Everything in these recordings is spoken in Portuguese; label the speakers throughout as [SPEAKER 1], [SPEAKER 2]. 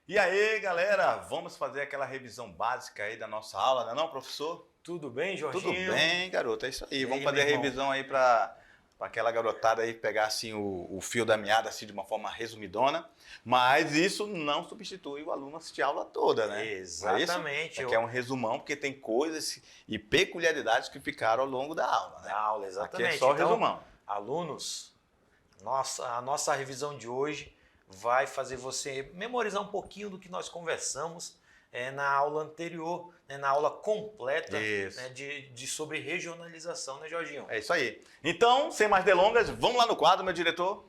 [SPEAKER 1] E aí, galera, vamos fazer aquela revisão básica aí da nossa aula, não é não, professor?
[SPEAKER 2] Tudo bem, Jorginho?
[SPEAKER 1] Tudo bem, garoto, é isso aí.
[SPEAKER 2] E
[SPEAKER 1] Vamos
[SPEAKER 2] aí,
[SPEAKER 1] fazer a
[SPEAKER 2] meu irmão?
[SPEAKER 1] revisão aí para aquela garotada aí pegar assim o fio da meada assim de uma forma resumidona, mas isso não substitui o aluno assistir a aula toda, né?
[SPEAKER 2] Exatamente.
[SPEAKER 1] É que é um resumão, porque tem coisas e peculiaridades que ficaram ao longo da aula, né?
[SPEAKER 2] Da aula, exatamente.
[SPEAKER 1] Aqui é só
[SPEAKER 2] então,
[SPEAKER 1] resumão.
[SPEAKER 2] Alunos, a nossa revisão de hoje vai fazer você memorizar um pouquinho do que nós conversamos na aula anterior, na aula completa sobre regionalização, né, Jorginho?
[SPEAKER 1] É isso aí. Então, sem mais delongas, vamos lá no quadro, meu diretor?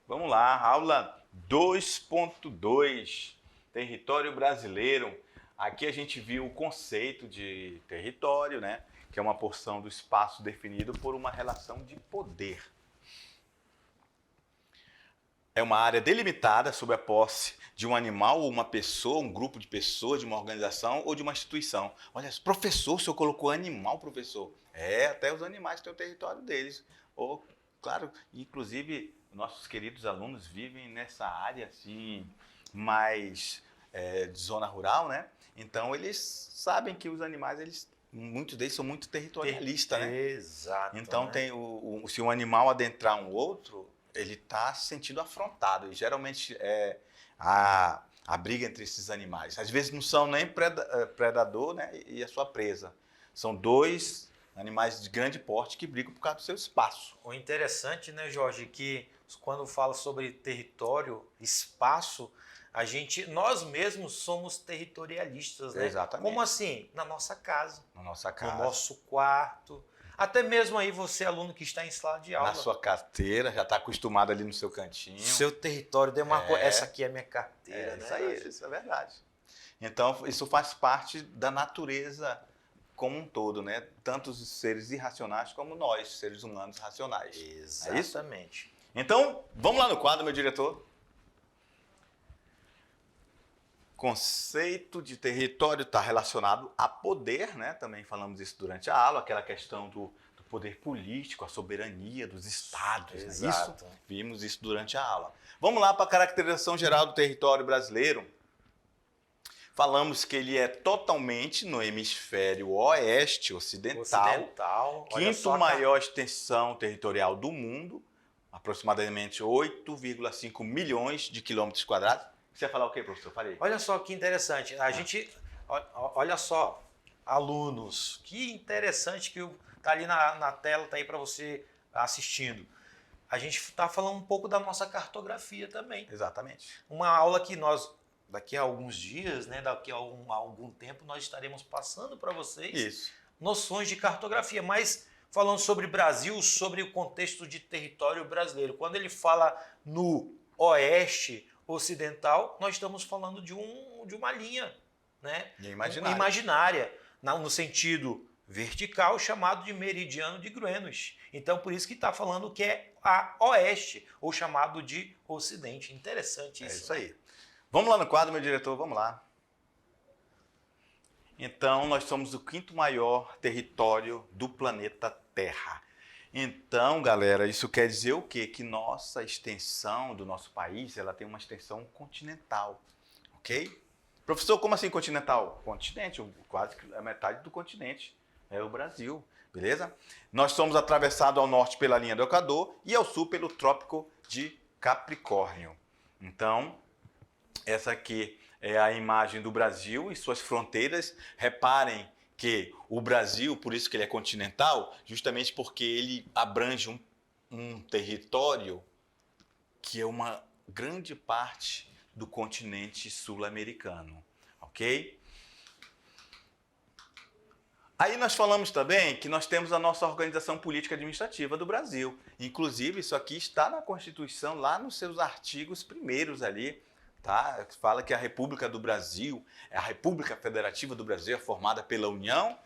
[SPEAKER 1] Vamos lá, aula 2.2, território brasileiro. Aqui a gente viu o conceito de território, né? Que é uma porção do espaço definido por uma relação de poder. É uma área delimitada sob a posse de um animal ou uma pessoa, um grupo de pessoas, de uma organização ou de uma instituição. Olha, professor, o senhor colocou animal, professor? Até os animais têm o território deles. Ou, claro, inclusive, nossos queridos alunos vivem nessa área assim, mais de zona rural, né? Então, eles sabem que os animais, muitos deles são muito territorialistas, né?
[SPEAKER 2] Exato.
[SPEAKER 1] Então,
[SPEAKER 2] né?
[SPEAKER 1] se um animal adentrar um outro, ele está se sentindo afrontado. E geralmente a briga entre esses animais. Às vezes não são nem predador, né, e a sua presa. São dois animais de grande porte que brigam por causa do seu espaço.
[SPEAKER 2] O interessante, né, Jorge, que quando fala sobre território, espaço, nós mesmos somos territorialistas, né?
[SPEAKER 1] Exatamente.
[SPEAKER 2] Como assim? Na nossa casa.
[SPEAKER 1] Na nossa casa.
[SPEAKER 2] No nosso quarto. Até mesmo aí você, aluno que está em sala de aula.
[SPEAKER 1] Na sua carteira, já está acostumado ali no seu cantinho.
[SPEAKER 2] Seu território demarcou. Essa aqui é a minha carteira, né?
[SPEAKER 1] Isso aí, isso é verdade. Então, isso faz parte da natureza como um todo, né? Tanto os seres irracionais como nós, seres humanos racionais.
[SPEAKER 2] Exatamente.
[SPEAKER 1] É isso? Então, vamos lá no quadro, meu diretor. Conceito de território está relacionado a poder, né? Também falamos isso durante a aula, aquela questão do poder político, a soberania dos estados.
[SPEAKER 2] Exato.
[SPEAKER 1] Né? Vimos isso durante a aula. Vamos lá para a caracterização geral do território brasileiro. Falamos que ele é totalmente no hemisfério oeste, ocidental, quinto maior extensão territorial do mundo, aproximadamente 8,5 milhões de quilômetros quadrados. Você ia falar o quê, professor? Falei.
[SPEAKER 2] Olha só que interessante. Olha só, alunos, que interessante que tá ali na tela, tá aí para você assistindo. A gente está falando um pouco da nossa cartografia também.
[SPEAKER 1] Exatamente.
[SPEAKER 2] Uma aula que nós, daqui a alguns dias, né, daqui a algum tempo, nós estaremos passando para vocês noções de cartografia, mas falando sobre Brasil, sobre o contexto de território brasileiro. Quando ele fala no oeste ocidental, nós estamos falando de uma linha, né? Imaginária, no sentido vertical, chamado de meridiano de Greenwich. Então, por isso que está falando que é a oeste, ou chamado de ocidente. Interessante isso.
[SPEAKER 1] É isso aí. Vamos lá no quadro, meu diretor, vamos lá. Então, nós somos o quinto maior território do planeta Terra. Então, galera, isso quer dizer o quê? Que nossa extensão do nosso país, ela tem uma extensão continental, ok? Professor, como assim continental? Continente, quase a metade do continente é o Brasil, beleza? Nós somos atravessados ao norte pela linha do Equador e ao sul pelo Trópico de Capricórnio. Então, essa aqui é a imagem do Brasil e suas fronteiras. Reparem que o Brasil, por isso que ele é continental, justamente porque ele abrange um território que é uma grande parte do continente sul-americano, ok? Aí nós falamos também que nós temos a nossa organização política administrativa do Brasil. Inclusive, isso aqui está na Constituição, lá nos seus artigos primeiros ali, tá? Fala que a República do Brasil, a República Federativa do Brasil é formada pela União,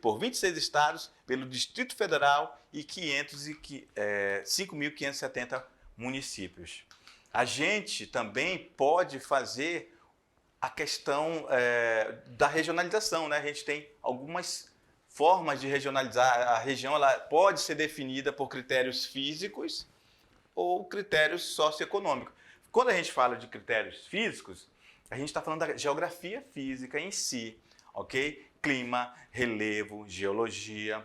[SPEAKER 1] por 26 estados, pelo Distrito Federal e 5.570 municípios. A gente também pode fazer a questão da regionalização, né? A gente tem algumas formas de regionalizar. A região ela pode ser definida por critérios físicos ou critérios socioeconômicos. Quando a gente fala de critérios físicos, a gente está falando da geografia física em si, ok? Clima, relevo, geologia,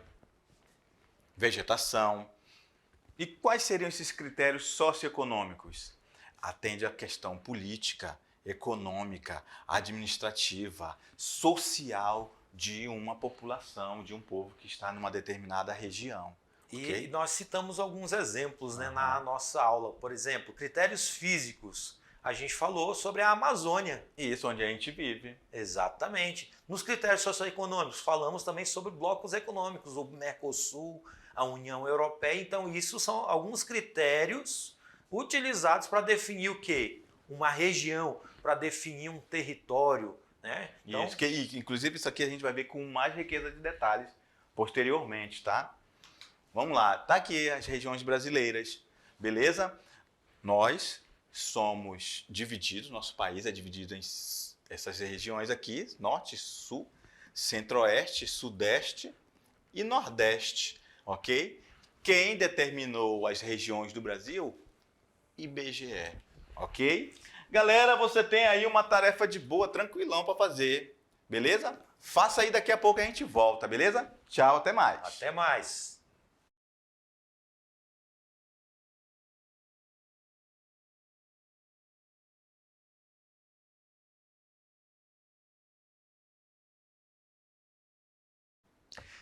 [SPEAKER 1] vegetação. E quais seriam esses critérios socioeconômicos? Atende à questão política, econômica, administrativa, social de uma população, de um povo que está numa determinada região.
[SPEAKER 2] E
[SPEAKER 1] Okay?
[SPEAKER 2] nós citamos alguns exemplos, né, na nossa aula. Por exemplo, critérios físicos. A gente falou sobre a Amazônia.
[SPEAKER 1] Isso, onde a gente vive.
[SPEAKER 2] Exatamente. Nos critérios socioeconômicos, falamos também sobre blocos econômicos, o Mercosul, a União Europeia. Então, isso são alguns critérios utilizados para definir o quê? Uma região, para definir um território. Né? Então,
[SPEAKER 1] inclusive, isso aqui a gente vai ver com mais riqueza de detalhes posteriormente, tá? Vamos lá, tá aqui as regiões brasileiras, beleza? Nós somos divididos, nosso país é dividido em essas regiões aqui, norte, sul, centro-oeste, sudeste e nordeste, ok? Quem determinou as regiões do Brasil? IBGE, ok? Galera, você tem aí uma tarefa de boa, tranquilão para fazer, beleza? Faça aí, daqui a pouco a gente volta, beleza? Tchau, até mais.
[SPEAKER 2] Até mais.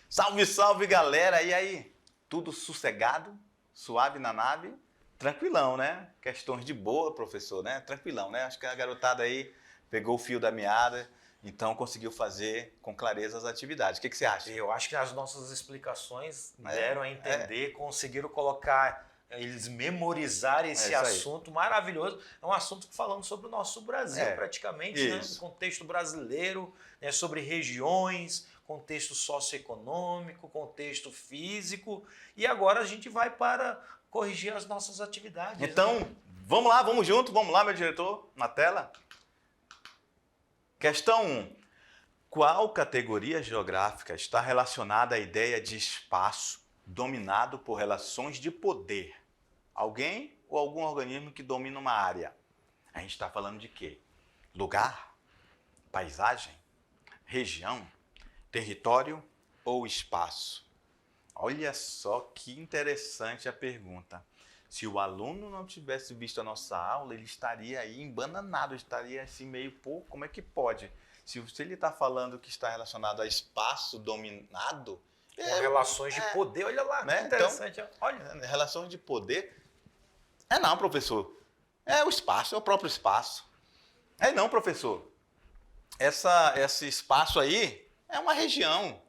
[SPEAKER 1] Salve, salve, galera! E aí? Tudo sossegado? Suave na nave? Tranquilão, né? Questões de boa, professor, né? Tranquilão, né? Acho que a garotada aí pegou o fio da meada, então conseguiu fazer com clareza as atividades. O que você acha?
[SPEAKER 2] Eu acho que as nossas explicações deram a entender, conseguiram colocar, eles memorizarem esse assunto maravilhoso. É um assunto falando sobre o nosso Brasil, praticamente, né? No contexto brasileiro, né? Sobre regiões, contexto socioeconômico, contexto físico. E agora a gente vai para corrigir as nossas atividades.
[SPEAKER 1] Então, vamos lá, vamos junto, vamos lá, meu diretor, na tela. Questão 1. Qual categoria geográfica está relacionada à ideia de espaço dominado por relações de poder? Alguém ou algum organismo que domina uma área? A gente está falando de quê? Lugar? Paisagem? Região? Território ou espaço? Olha só que interessante a pergunta. Se o aluno não tivesse visto a nossa aula, ele estaria aí embananado, estaria assim meio, pô, como é que pode? Se ele está falando que está relacionado a espaço dominado...
[SPEAKER 2] Com relações de poder, olha lá, né? Que interessante. Então, olha.
[SPEAKER 1] Relações de poder... não, professor. É o espaço, é o próprio espaço. Não, professor. Esse espaço aí é uma região.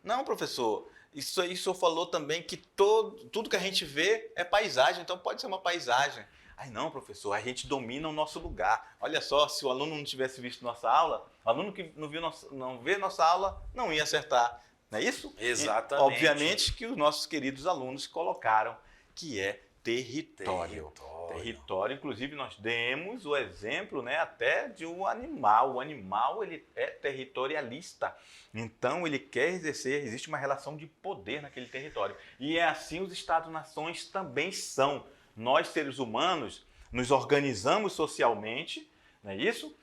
[SPEAKER 1] Não, professor. Isso aí o senhor falou também que tudo que a gente vê é paisagem, então pode ser uma paisagem. Não, professor, a gente domina o nosso lugar. Olha só, se o aluno não tivesse visto nossa aula, o aluno que não vê nossa aula não ia acertar. Não é isso?
[SPEAKER 2] Exatamente.
[SPEAKER 1] E, obviamente que os nossos queridos alunos colocaram que é território. Território, inclusive nós demos o exemplo, né, até de um animal. O animal ele é territorialista, então ele quer exercer, existe uma relação de poder naquele território. E é assim os Estados-nações também são. Nós, seres humanos, nos organizamos socialmente, não é isso?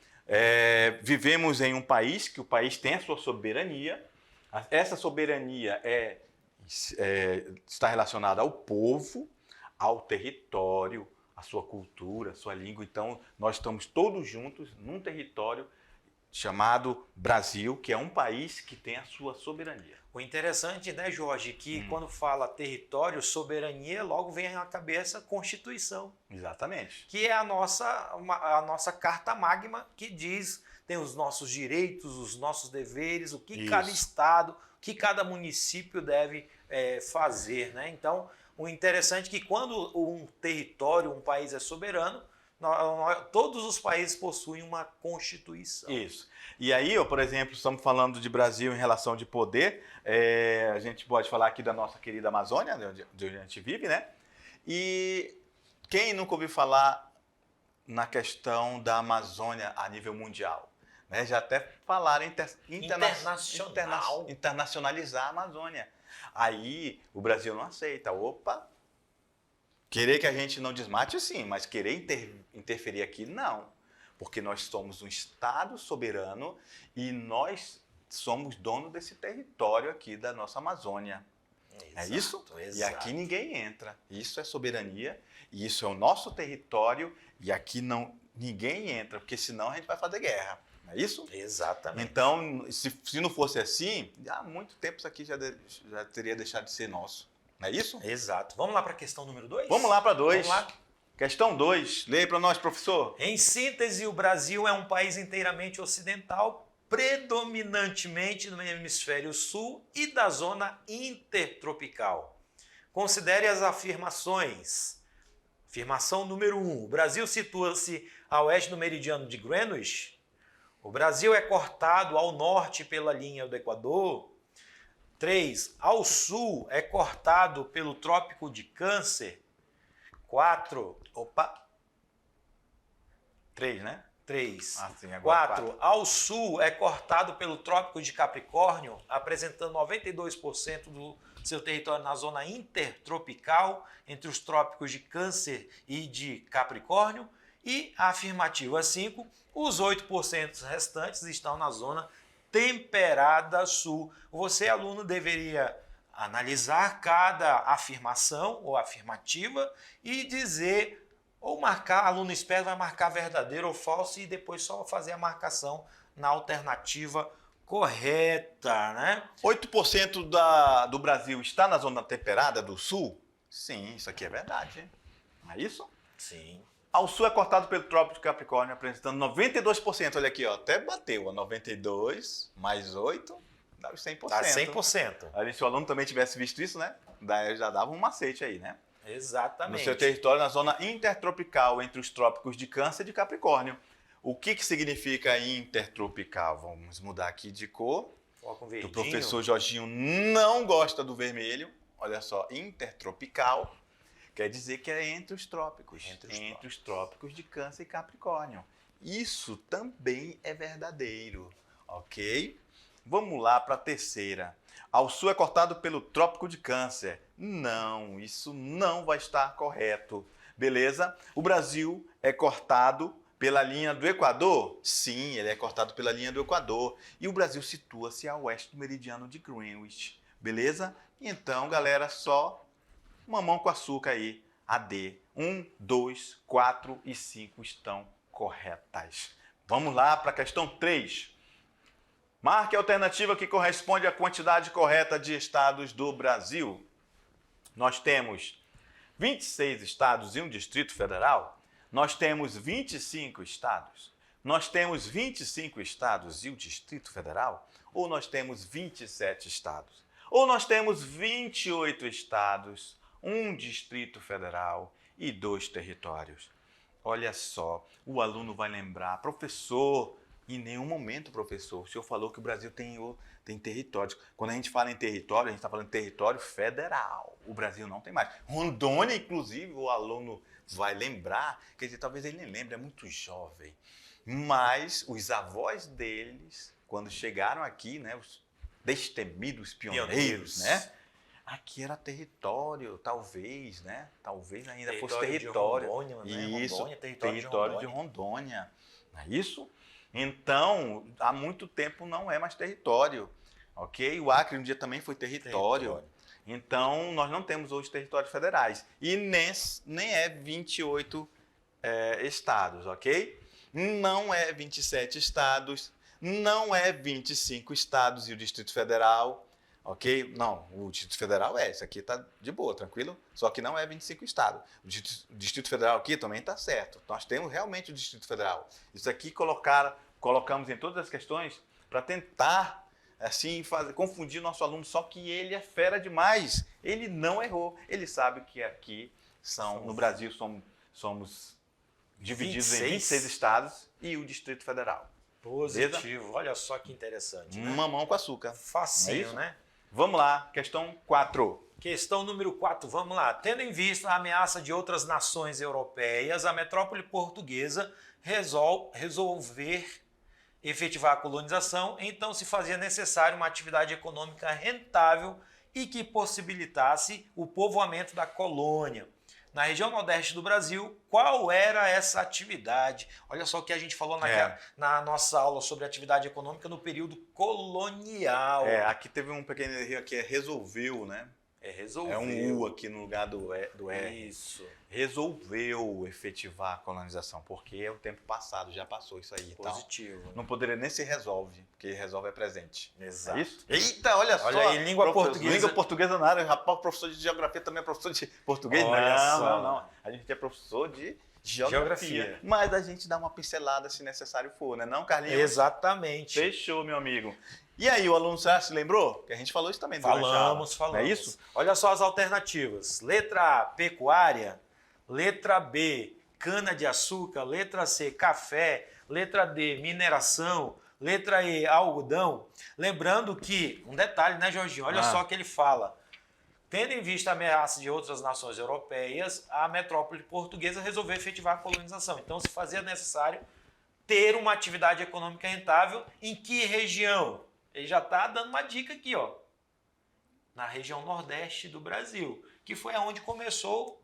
[SPEAKER 1] Vivemos em um país, que o país tem a sua soberania. Essa soberania está relacionada ao povo, ao território, à sua cultura, à sua língua. Então, nós estamos todos juntos num território chamado Brasil, que é um país que tem a sua soberania.
[SPEAKER 2] O interessante, né, Jorge, que quando fala território, soberania, logo vem à cabeça a Constituição.
[SPEAKER 1] Exatamente.
[SPEAKER 2] Que é a nossa carta magna, que diz, tem os nossos direitos, os nossos deveres, o que cada estado, o que cada município deve fazer, né? Então, o interessante é que quando um território, um país é soberano, todos os países possuem uma Constituição.
[SPEAKER 1] Isso. E aí, por exemplo, estamos falando de Brasil em relação de poder, a gente pode falar aqui da nossa querida Amazônia, de onde a gente vive, né? E quem nunca ouviu falar na questão da Amazônia a nível mundial? Né? Já até falaram
[SPEAKER 2] internacional.
[SPEAKER 1] internacionalizar a Amazônia. Aí o Brasil não aceita. Opa! Querer que a gente não desmate, sim, mas querer interferir aqui, não. Porque nós somos um Estado soberano e nós somos dono desse território aqui da nossa Amazônia.
[SPEAKER 2] Exato,
[SPEAKER 1] É isso?
[SPEAKER 2] Exato.
[SPEAKER 1] E aqui ninguém entra. Isso é soberania, e isso é o nosso território, e aqui ninguém entra, porque senão a gente vai fazer guerra. Não é isso?
[SPEAKER 2] Exatamente.
[SPEAKER 1] Então, se não fosse assim, há muito tempo isso aqui já teria deixado de ser nosso. Não é isso?
[SPEAKER 2] Exato. Vamos lá para a questão número 2?
[SPEAKER 1] Vamos lá para 2.
[SPEAKER 2] Vamos lá.
[SPEAKER 1] Questão 2. Leia para nós, professor.
[SPEAKER 2] Em síntese, o Brasil é um país inteiramente ocidental, predominantemente no hemisfério sul e da zona intertropical. Considere as afirmações. Afirmação número 1. O Brasil situa-se a oeste do meridiano de Greenwich. O Brasil é cortado ao norte pela linha do Equador. 3. Ao sul é cortado pelo Trópico de Câncer. 4.
[SPEAKER 1] 3, né?
[SPEAKER 2] 3.
[SPEAKER 1] Sim, agora
[SPEAKER 2] 4. Ao sul é cortado pelo Trópico de Capricórnio, apresentando 92% do seu território na zona intertropical, entre os trópicos de Câncer e de Capricórnio. E a afirmativa 5, os 8% restantes estão na zona temperada sul. Você, aluno, deveria analisar cada afirmação ou afirmativa e dizer, ou marcar, aluno esperto vai marcar verdadeiro ou falso e depois só fazer a marcação na alternativa correta, né?
[SPEAKER 1] 8% do Brasil está na zona temperada do sul? Sim, isso aqui é verdade. Não é isso?
[SPEAKER 2] Sim.
[SPEAKER 1] Ao sul é cortado pelo Trópico de Capricórnio, apresentando 92%. Olha aqui, ó, até bateu. Ó, 92 mais 8 dá os 100%.
[SPEAKER 2] Dá 100%.
[SPEAKER 1] Ali, se o aluno também tivesse visto isso, né? Já dava um macete aí, né?
[SPEAKER 2] Exatamente.
[SPEAKER 1] No seu território, na zona intertropical, entre os trópicos de Câncer e de Capricórnio. O que significa intertropical? Vamos mudar aqui de cor.
[SPEAKER 2] Foca um
[SPEAKER 1] O
[SPEAKER 2] verdinho.
[SPEAKER 1] professor Jorginho não gosta do vermelho. Olha só, intertropical quer dizer que é entre os trópicos. Entre os trópicos de Câncer e Capricórnio. Isso também é verdadeiro, ok? Vamos lá para a terceira. Ao sul é cortado pelo Trópico de Câncer. Não, isso não vai estar correto. Beleza? O Brasil é cortado pela linha do Equador? Sim, ele é cortado pela linha do Equador. E o Brasil situa-se a oeste do meridiano de Greenwich. Beleza? Então, galera, só mamão com açúcar aí. A D. 1, 2, 4 e 5 estão corretas. Vamos lá para a questão 3. Marque a alternativa que corresponde à quantidade correta de estados do Brasil. Nós temos 26 estados e um Distrito Federal. Nós temos 25 estados. Nós temos 25 estados e o Distrito Federal. Ou nós temos 27 estados. Ou nós temos 28 estados, um Distrito Federal e 2 territórios. Olha só, o aluno vai lembrar, professor, em nenhum momento, professor, o senhor falou que o Brasil tem territórios. Quando a gente fala em território, a gente está falando de território federal. O Brasil não tem mais. Rondônia, inclusive, o aluno vai lembrar, quer dizer, talvez ele nem lembre, é muito jovem. Mas os avós deles, quando chegaram aqui, né, os destemidos pioneiros, né? Aqui era território, talvez, né? Talvez ainda fosse território.
[SPEAKER 2] De Rondônia, né?
[SPEAKER 1] Isso,
[SPEAKER 2] Rondônia,
[SPEAKER 1] território de Rondônia. Não é isso? Então, há muito tempo não é mais território, ok? O Acre um dia também foi território. Então, nós não temos hoje territórios federais. E nem é 28 estados, ok? Não é 27 estados, não é 25 estados e o Distrito Federal, ok? Não, o Distrito Federal isso aqui está de boa, tranquilo? Só que não é 25 estados. O Distrito Federal aqui também está certo. Nós temos realmente o Distrito Federal. Isso aqui colocamos em todas as questões para tentar, assim, confundir o nosso aluno, só que ele é fera demais. Ele não errou. Ele sabe que aqui no Brasil somos divididos em 26 estados e o Distrito Federal.
[SPEAKER 2] Positivo. Beleza? Olha só que interessante, né?
[SPEAKER 1] Mamão com açúcar.
[SPEAKER 2] Facinho, né?
[SPEAKER 1] Vamos lá, questão 4.
[SPEAKER 2] Questão número 4, vamos lá. Tendo em vista a ameaça de outras nações europeias, a metrópole portuguesa resolver efetivar a colonização, então se fazia necessário uma atividade econômica rentável e que possibilitasse o povoamento da colônia. Na região nordeste do Brasil, qual era essa atividade? Olha só o que a gente falou na nossa aula sobre atividade econômica no período colonial.
[SPEAKER 1] Aqui teve um pequeno erro aqui, resolveu, né?
[SPEAKER 2] Resolveu.
[SPEAKER 1] É um U aqui no lugar do R.
[SPEAKER 2] Isso.
[SPEAKER 1] Resolveu efetivar a colonização, porque é o tempo passado, já passou isso aí.
[SPEAKER 2] Positivo.
[SPEAKER 1] Então, não poderia nem ser resolve, porque resolve é presente.
[SPEAKER 2] Exato.
[SPEAKER 1] É isso? Eita, olha só.
[SPEAKER 2] Olha aí, língua portuguesa.
[SPEAKER 1] Língua portuguesa na área. Rapaz, professor de geografia também é professor de português? Não. A gente é professor de geografia. Mas a gente dá uma pincelada se necessário for, né? Não, Carlinhos?
[SPEAKER 2] Exatamente.
[SPEAKER 1] Fechou, meu amigo. E aí, o aluno já se lembrou? Que a gente falou isso também.
[SPEAKER 2] Falamos.
[SPEAKER 1] É isso?
[SPEAKER 2] Olha só as alternativas. Letra A, pecuária. Letra B, cana-de-açúcar. Letra C, café. Letra D, mineração. Letra E, algodão. Lembrando que, um detalhe, né, Jorginho? Olha só o que ele fala. Tendo em vista a ameaça de outras nações europeias, a metrópole portuguesa resolveu efetivar a colonização. Então, se fazia necessário ter uma atividade econômica rentável. Em que região? Ele já está dando uma dica aqui, ó. Na região nordeste do Brasil, que foi aonde começou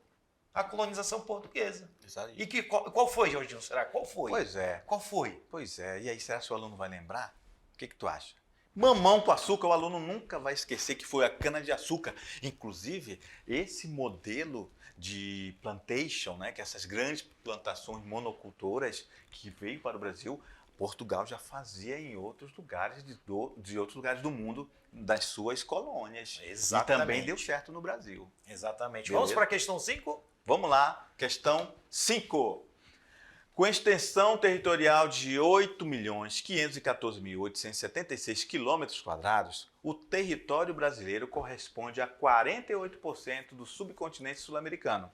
[SPEAKER 2] a colonização portuguesa. E qual foi, Jorginho? Será? Qual foi?
[SPEAKER 1] Pois é.
[SPEAKER 2] Qual foi?
[SPEAKER 1] Pois é. E aí, será que o aluno vai lembrar? O que tu acha? Mamão com açúcar, o aluno nunca vai esquecer que foi a cana-de-açúcar. Inclusive, esse modelo de plantation, né, que essas grandes plantações monocultoras que veio para o Brasil, Portugal já fazia em outros lugares de outros lugares do mundo, das suas colônias.
[SPEAKER 2] Exatamente.
[SPEAKER 1] E também deu certo no Brasil.
[SPEAKER 2] Exatamente.
[SPEAKER 1] Beleza?
[SPEAKER 2] Vamos para a questão 5?
[SPEAKER 1] Vamos lá, questão 5. Com extensão territorial de 8.514.876 km², o território brasileiro corresponde a 48% do subcontinente sul-americano.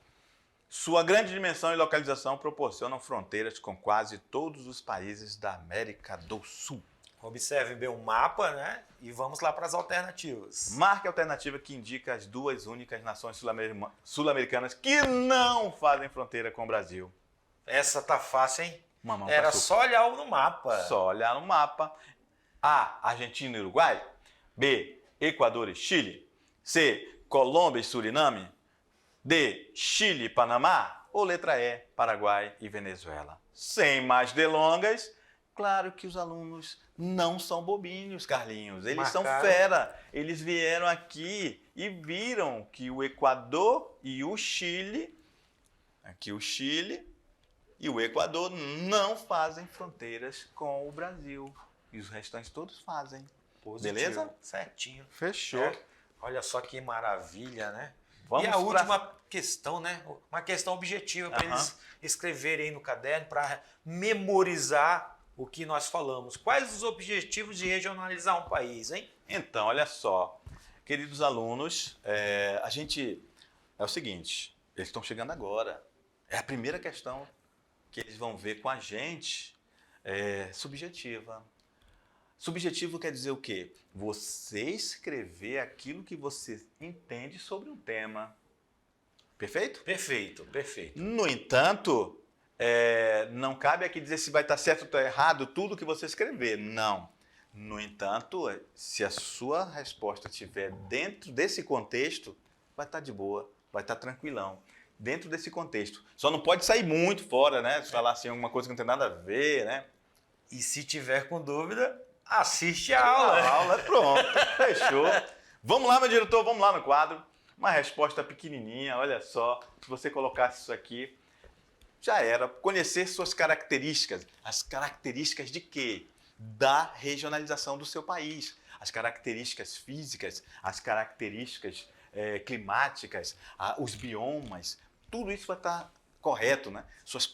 [SPEAKER 1] Sua grande dimensão e localização proporcionam fronteiras com quase todos os países da América do Sul.
[SPEAKER 2] Observe bem o mapa, né? E vamos lá para as alternativas.
[SPEAKER 1] Marque a alternativa que indica as duas únicas nações sul-americanas que não fazem fronteira com o Brasil.
[SPEAKER 2] Essa tá fácil, hein?
[SPEAKER 1] Mamão
[SPEAKER 2] Era
[SPEAKER 1] com açúcar.
[SPEAKER 2] só olhar no mapa.
[SPEAKER 1] Só olhar no mapa. A, Argentina e Uruguai. B, Equador e Chile. C, Colômbia e Suriname. D, Chile e Panamá. Ou letra E, Paraguai e Venezuela. Sem mais delongas, claro que os alunos não são bobinhos, Carlinhos. Eles são fera. Eles vieram aqui e viram que o Equador e o Chile, e o Equador não fazem fronteiras com o Brasil. E os restantes todos fazem.
[SPEAKER 2] Positivo.
[SPEAKER 1] Beleza?
[SPEAKER 2] Certinho.
[SPEAKER 1] Fechou.
[SPEAKER 2] Olha só que maravilha, né?
[SPEAKER 1] Vamos
[SPEAKER 2] e a última questão, né? Uma questão objetiva para eles escreverem aí no caderno, para memorizar o que nós falamos. Quais os objetivos de regionalizar um país, hein?
[SPEAKER 1] Então, olha só. Queridos alunos, é o seguinte, eles estão chegando agora. É a primeira questão que eles vão ver com a gente, subjetiva. Subjetivo quer dizer o quê? Você escrever aquilo que você entende sobre um tema. Perfeito?
[SPEAKER 2] Perfeito.
[SPEAKER 1] No entanto, não cabe aqui dizer se vai estar certo ou está errado tudo que você escrever. Não. No entanto, se a sua resposta estiver dentro desse contexto, vai estar de boa, vai estar tranquilão. Dentro desse contexto. Só não pode sair muito fora, né? Se falar assim alguma coisa que não tem nada a ver, né?
[SPEAKER 2] E se tiver com dúvida, assiste a aula.
[SPEAKER 1] A aula, pronto. Fechou. Vamos lá, meu diretor, vamos lá no quadro. Uma resposta pequenininha, olha só. Se você colocasse isso aqui, já era. Conhecer suas características. As características de quê? Da regionalização do seu país. As características físicas, as características climáticas, os biomas, tudo isso vai estar correto, né? Suas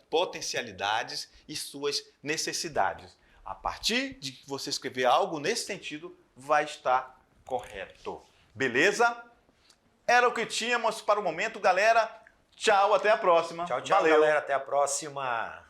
[SPEAKER 1] potencialidades e suas necessidades. A partir de que você escrever algo nesse sentido, vai estar correto. Beleza? Era o que tínhamos para o momento, galera. Tchau, até a próxima.
[SPEAKER 2] Tchau,
[SPEAKER 1] Valeu.
[SPEAKER 2] galera. Até a próxima.